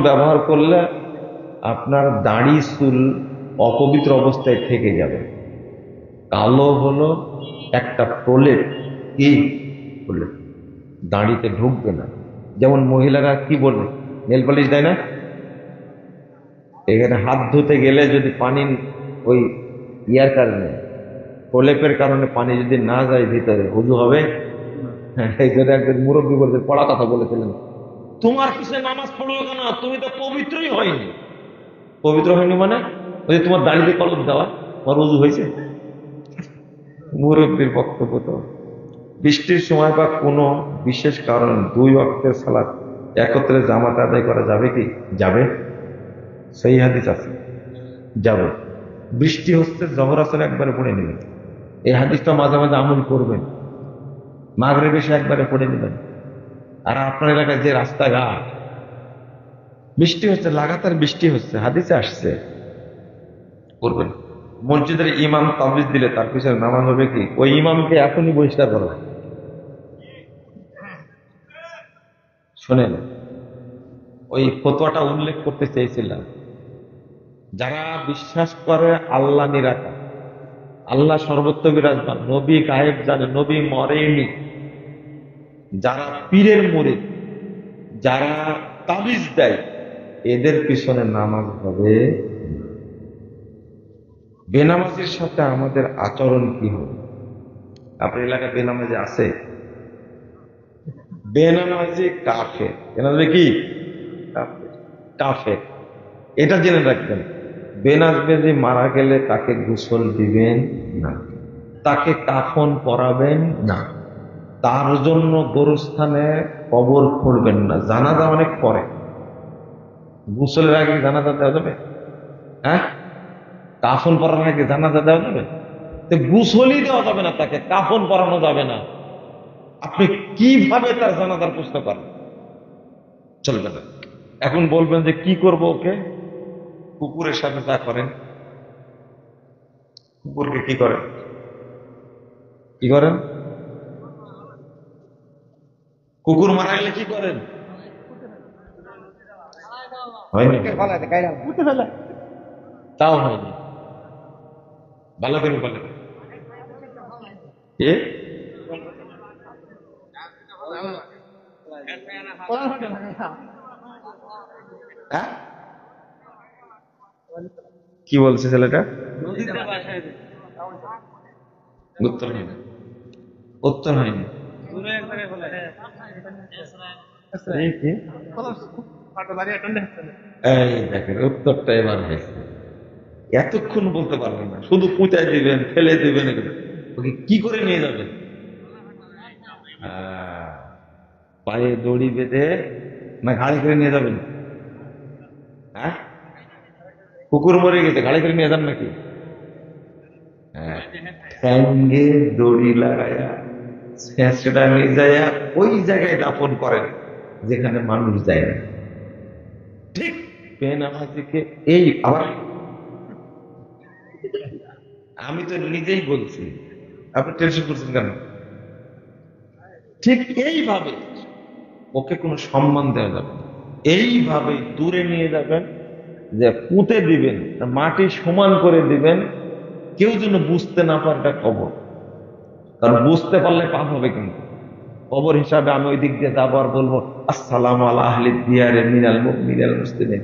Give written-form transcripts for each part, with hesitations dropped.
ব্যবহার করলে আপনার দাড়ি চুল অপবিত্র অবস্থায় থেকে যাবে। কালো হলো একটা প্রলেপ, কি প্রলেপ, দাড়িতে ঢুকবে না। যেমন মহিলারা কি বলবে, নেল পালিশ দেয় না, এখানে হাত ধুতে গেলে যদি পানি ওই ইয়ার কারণে, প্রলেপের কারণে পানি যদি না যায় ভিতরে, ওযু হবে? এই জন্য একজন মুরব্বী বলতে পড়া কথা বলেছিলেন, তোমার পিছনে নামাজ পড়লো কেন, তুমি তো পবিত্রই হয়নি। পবিত্র হয়নি মানে ওই যে তোমার দাড়িতে কলম দেওয়া, তোমার ওযু হয়েছে? মুরব্বীর বক্তব্য তো। বৃষ্টির সময় বা কোনো বিশেষ কারণ দুই ওয়াক্তের সালাত একত্রে জামাত আদায় করা যাবে কি? যাবে, সেই হাদিস আছে, যাবে। বৃষ্টি হচ্ছে, জহর আসর একবারে পড়ে নেবেন, এই হাদিসটা মাঝে মাঝে আমল করবেন। মাগরিব এসে একবারে পড়ে নেবেন। আর আপনার এলাকায় যে রাস্তাঘাট, বৃষ্টি হচ্ছে, লাগাতার বৃষ্টি হচ্ছে, হাদিসে আসছে, করবেন। মসজিদের ইমাম তাবিজ দিলে তার পিছনে নামাজ হবে কি? ওই ইমামকে এখনই বহিষ্কার করা। শোনেন, ওই ফতোয়াটা উল্লেখ করতে চেয়েছিলাম, যারা বিশ্বাস করে আল্লাহ নিরাকার, আল্লাহ সর্বত্র বিরাজমান, নবী গায়েব জানে, নবী মরেনি, যারা পীরের মুরিদ, যারা তাবিজ দেয়, এদের পিছনে নামাজ হবে। বেনামাজির সাথে আমাদের আচরণ কি হবে? আপনার এলাকায় বেনামাজি আছে? বেনামাজি কাফের। বেনামাজি কি? কাফের। কাফের, এটা জেনে রাখবেন। বেনামাজি মারা গেলে তাকে গোসল দিবেন না, তাকে কাফন পরাবেন না, তার জন্য গোরস্থানে কবর খুঁড়বেন না। জানাজা অনেক পরে, গোসলের আগে জানাজা দেওয়া যাবে? হ্যাঁ, কাফন পরানোর আগে জানাজা দেওয়া যাবে? তো গোসলই দেওয়া যাবে না, তাকে কাফন পরানো যাবে না। আপনি কিভাবে তার জানাজার প্রশ্ন করেন? চলবে না। এখন বলবেন যে কি করব ওকে? কুকুরের সাথে যা করেন। কুকুরকে কি করেন? কি করেন? কুকুর মারা গেলে কি করেন? হয়নি, তাও হয়নি। ভালো করে বলেন। কি বলছে ছেলেটা? উত্তর হয়নি, উত্তর হয়নি। এই দেখেন, উত্তরটা এবার হয়েছে। এতক্ষণ বলতে পারবেন না, শুধু পুঁতায় দিবেন, ফেলে দিবেন, ওকে কি করে নিয়ে যাবেন? পায়ে দড়ি বেঁধে না ঘাড়ি করে নিয়ে যাবেন? হ্যাঁ, কুকুর মরে গেছে, ঘাড়ি করে নিয়ে যান নাকি? হ্যাঁ, সঙ্গে দড়ি লাগায়া সেটা নিয়ে যায় ওই জায়গায় দাফন করেন যেখানে মানুষ যায় না। ঠিক বেনামাজিকে এই আবার, আমি তো নিজেই বলছি, আপনি টেনশন করছেন কেন? ঠিক এইভাবে ওকে কোনো সম্মান দেওয়া যাবে না। এইভাবে দূরে নিয়ে যাবেন, যে পুঁতে দিবেন, মাটি সমান করে দিবেন, কেউ যেন বুঝতে না পারে এটা কবর। কারণ বুঝতে পারলে পাপ হবে। কিন্তু কবর হিসাবে আমি ওই দিক দিয়ে যাবো আর বলবো আসসালামু আলা আহলি দিয়ারে মিনাল মুমিনিল মুসলিমিন,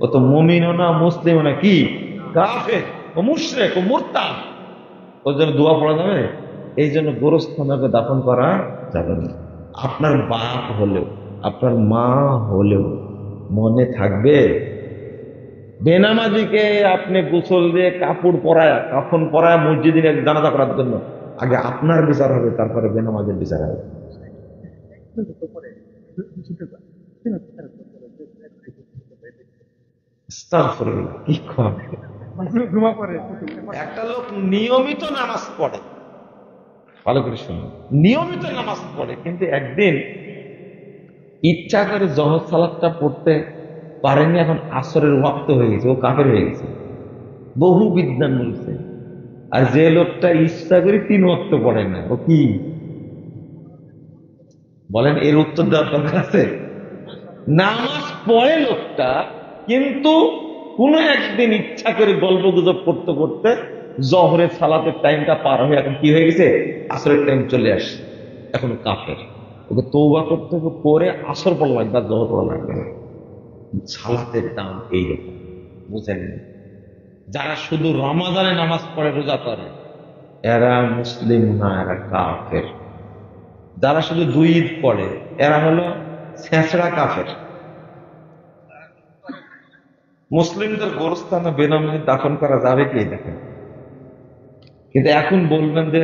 ও তো মুমিনও না, মুসলিমও না, কি কাফের ও মুশরিক ও মুরতাদ, ওর জন্য দোয়া পড়া যাবে? এই জন্য গোরস্থানে দাফন করা যাবে না। আপনার বাপ হলেও, আপনার মা হলেও মনে থাকবে, বেনামাজিকে আপনি গোসল দিয়ে কাপড় পরায়, কাফন পরায় মসজিদে জানাজা করার জন্য আগে আপনার বিচার হবে, তারপরে বেনামাজের বিচার হবে। কি করে? একটা লোক নিয়মিত নামাজ পড়ে, ভালো করে শুনুন, নিয়মিত নামাজ পড়ে, কিন্তু একদিন ইচ্ছা করে জহর সালাতটা পড়তে পারেনি, এখন আসরের ওয়াক্ত হয়ে গেছে, ও কাফের হয়ে গেছে। বহু বিদ্যান বলছে। আর যে লোকটা ইচ্ছা করে 3 ওয়াক্ত পড়ে না, ও কি বলেন? এর উত্তর দেওয়ার দরকার আছে? নামাজ পড়ে লোকটা, কিন্তু কোনো একদিন ইচ্ছা করে গল্প গুজব করতে করতে জহরের সালাতের টাইমটা পার হয়ে এখন কি হয়ে গেছে, আসরের টাইম চলে আসছে, এখন কাফের। ওকে তওবা করতে হবে, করে আসর পড়া লাগবে আর জহর পড়া লাগবে না। সালাতের দাম এইরকম, বুঝেন? যারা শুধু রমাদানে নামাজ পড়ে, রোজা করে, এরা মুসলিম না, এরা কাফের। যারা শুধু 2 ঈদ পড়ে, এরা হলো ছেঁচড়া কাফের। মুসলিমদের গোরস্থানে বেনামে দাফন করা যাবে কি দেখেন? কিন্তু এখন বলবেন যে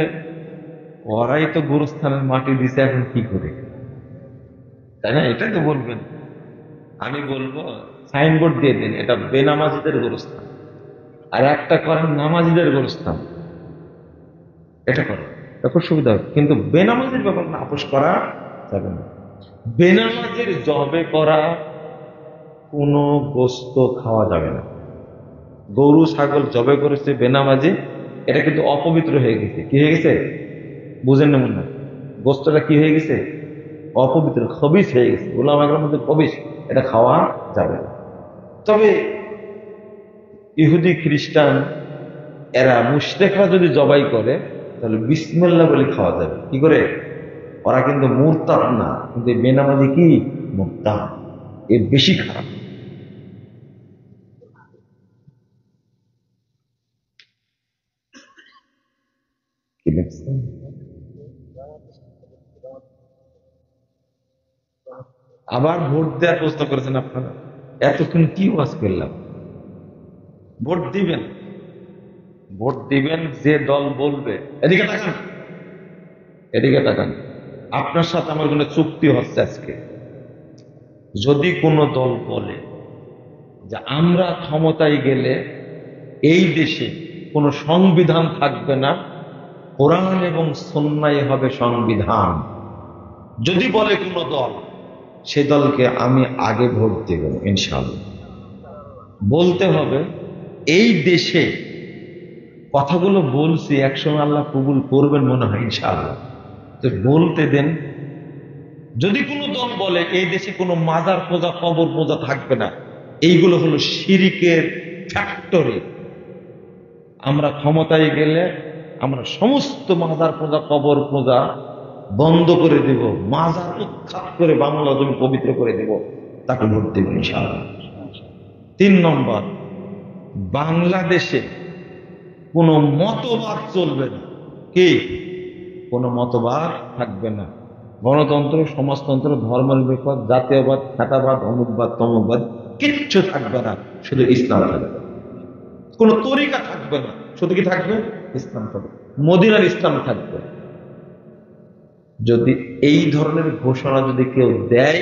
ওরাই তো গোরস্থানের মাটি দিছে, এখন কি করে, তাই না? এটাই তো বলবেন। আমি বলবো সাইনবোর্ড দিয়ে দিন, এটা বেনামাজিদের গোরস্থান, আর একটা করেন নামাজিদের গোরস্থান, এটা করেন, খুব সুবিধা হবে। কিন্তু বেনামাজির ব্যাপার না, আপোষ করা যাবে না। বেনামাজির জবে করা কোনো গোস্ত খাওয়া যাবে না। গরু ছাগল জবে করেছে বেনামাজি, এটা কিন্তু অপবিত্র হয়ে গেছে। কি হয়ে গেছে বুঝেন না মনে হয়? গোস্তটা কি হয়ে গেছে? অপবিত্র, খবিস হয়ে গেছে। উলামাদের মধ্যে খবিস, এটা খাওয়া যাবে না। তবে ইহুদি খ্রিস্টান এরা, মুশরিকরা যদি জবাই করে তাহলে বিসমিল্লাহ বলে খাওয়া যাবে। কি করে? ওরা কিন্তু মুরতাদ না, কিন্তু বেনামাজি কি মুরতাদ, এ বেশি খারাপ। কি দেখছেন? আবার ভোট দেওয়ার প্রশ্ন করেছেন আপনারা। এতক্ষণ কি ওয়াজ করলাম? ভোট দিবেন, ভোট দিবেন যে দল বলবে। এদিকে তাকান, এদিকে তাকান। আপনার সাথে আমার কোনো চুক্তি হচ্ছে আজকে। যদি কোনো দল বলে যে আমরা ক্ষমতায় গেলে এই দেশে কোনো সংবিধান থাকবে না, কোরআন এবং সুন্নাহ হবে সংবিধান, যদি বলে কোনো দল, সে দলকে আমি আগে ভোট দেব ইনশাআল্লাহ। বলতে হবে এই দেশে কথাগুলো বলছি, একসময় আল্লাহ কবুল করবেন মনে হয় ইনশাআল্লাহ, তো বলতে দেন। যদি কোনো দল বলে এই দেশে কোনো মাজার পূজা কবর পূজা থাকবে না, এইগুলো হলো শিরিকের ফ্যাক্টরি, আমরা ক্ষমতায় গেলে আমরা সমস্ত মাজার পূজা কবর পূজা বন্ধ করে দেব, মাজার উৎখাত করে বাংলা জমি পবিত্র করে দেব, তাকে ভোট দেব ইনশাআল্লাহ। 3 নম্বর, বাংলাদেশে কোনো মতবাদ চলবে না। কি? কোনো মতবাদ থাকবে না। গণতন্ত্র, সমাজতন্ত্র, ধর্মনিরপেক্ষ, জাতীয়বাদ, খেতাবাদ, অমুকবাদ, তমুকবাদ কিচ্ছু থাকবে না, শুধু ইসলাম থাকবে। কোনো তরিকা থাকবে না, শুধু কি থাকবে? ইসলাম থাকবে, মদিনার ইসলাম থাকবে। যদি এই ধরনের ঘোষণা যদি কেউ দেয়,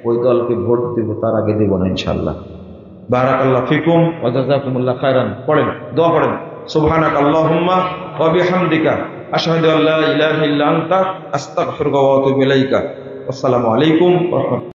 ওই দলকে ভোট দিব, তার আগে দেব না ইনশাআল্লাহ। বারাকাল্লাহু ফিকুম ওয়া জাযাকুমুল্লাহু খায়রান। পড়েন, দোয়া পড়েন। সুবহানাকাল্লাহুম্মা ওয়া বিহামদিকা আশহাদু আল্লা ইলাহা ইল্লা আনতা আস্তাগফিরুকা ওয়া আতুবু ইলাইকা। আসসালামু আলাইকুম ওয়া রাহমাতুল্লাহ।